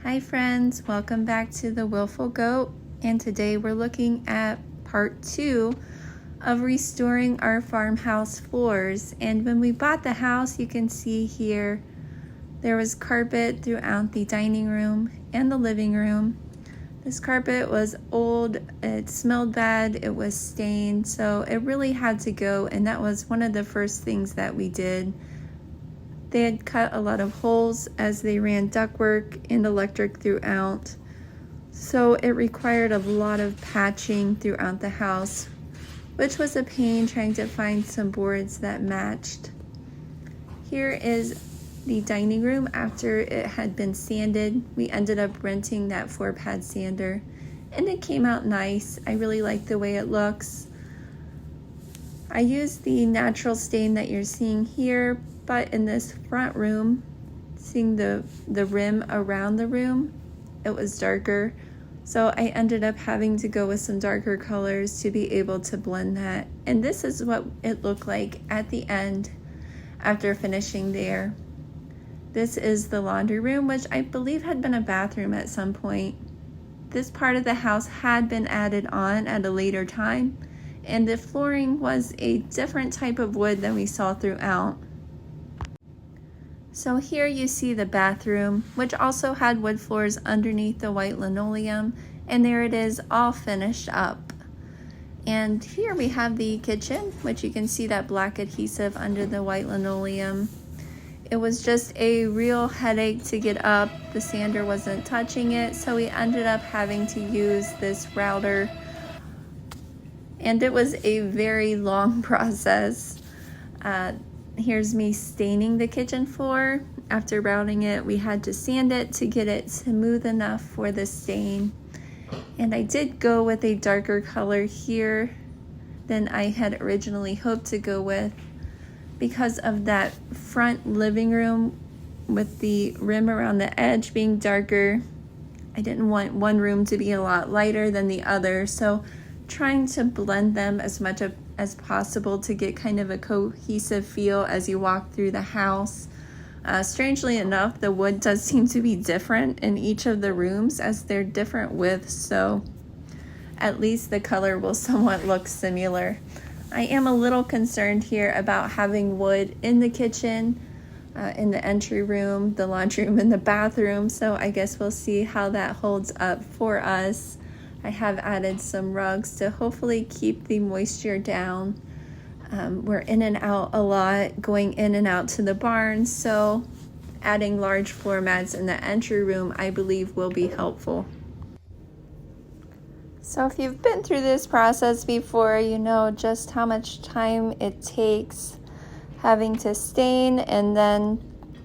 Hi friends, welcome back to the Willful Goat, and today we're looking at part 2 of restoring our farmhouse floors. And when we bought the house, you can see here there was carpet throughout the dining room and the living room. This carpet was old, it smelled bad, it was stained, so it really had to go, and that was one of the first things that we did. They had cut a lot of holes as they ran ductwork and electric throughout, so it required a lot of patching throughout the house, which was a pain trying to find some boards that matched. Here is the dining room after it had been sanded. We ended up renting that 4-pad sander, and it came out nice. I really like the way it looks. I used the natural stain that you're seeing here, but in this front room, seeing the rim around the room, it was darker. So I ended up having to go with some darker colors to be able to blend that. And this is what it looked like at the end after finishing there. This is the laundry room, which I believe had been a bathroom at some point. This part of the house had been added on at a later time, and the flooring was a different type of wood than we saw throughout. So here you see the bathroom, which also had wood floors underneath the white linoleum, and there it is all finished up. And here we have the kitchen, which you can see that black adhesive under the white linoleum. It was just a real headache to get up. The sander wasn't touching it, so we ended up having to use this router. And it was a very long process. Here's me staining the kitchen floor. After routing it, we had to sand it to get it smooth enough for the stain. And I did go with a darker color here than I had originally hoped to go with because of that front living room with the rim around the edge being darker. I didn't want one room to be a lot lighter than the other, so trying to blend them as much as possible to get kind of a cohesive feel as you walk through the house. Strangely enough, the wood does seem to be different in each of the rooms as they're different widths, so at least the color will somewhat look similar. I am a little concerned here about having wood in the kitchen, in the entry room, the laundry room, and the bathroom, so I guess we'll see how that holds up for us. I have added some rugs to hopefully keep the moisture down. We're in and out a lot, going in and out to the barn, so adding large floor mats in the entry room I believe will be helpful. So if you've been through this process before, you know just how much time it takes having to stain and then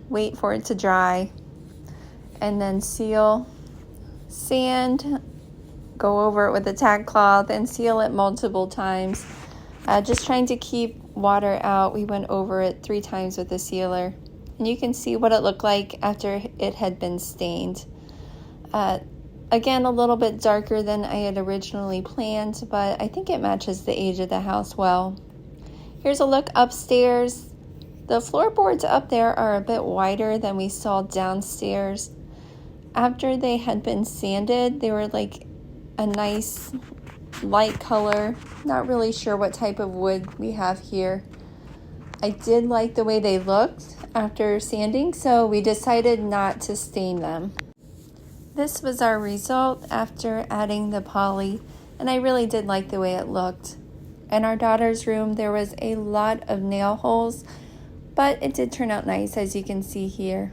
wait for it to dry, and then seal, sand, go over it with a tack cloth and seal it multiple times. Just trying to keep water out. We went over it 3 times with the sealer, and you can see what it looked like after it had been stained. Again, a little bit darker than I had originally planned, but I think it matches the age of the house well. Here's a look upstairs. The floorboards up there are a bit wider than we saw downstairs. After they had been sanded, they were like a nice light color. Not really sure what type of wood we have here. I did like the way they looked after sanding, so we decided not to stain them. This was our result after adding the poly, and I really did like the way it looked. In our daughter's room, there was a lot of nail holes, but it did turn out nice, as you can see here.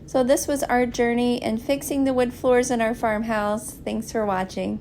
So this was our journey in fixing the wood floors in our farmhouse. Thanks for watching.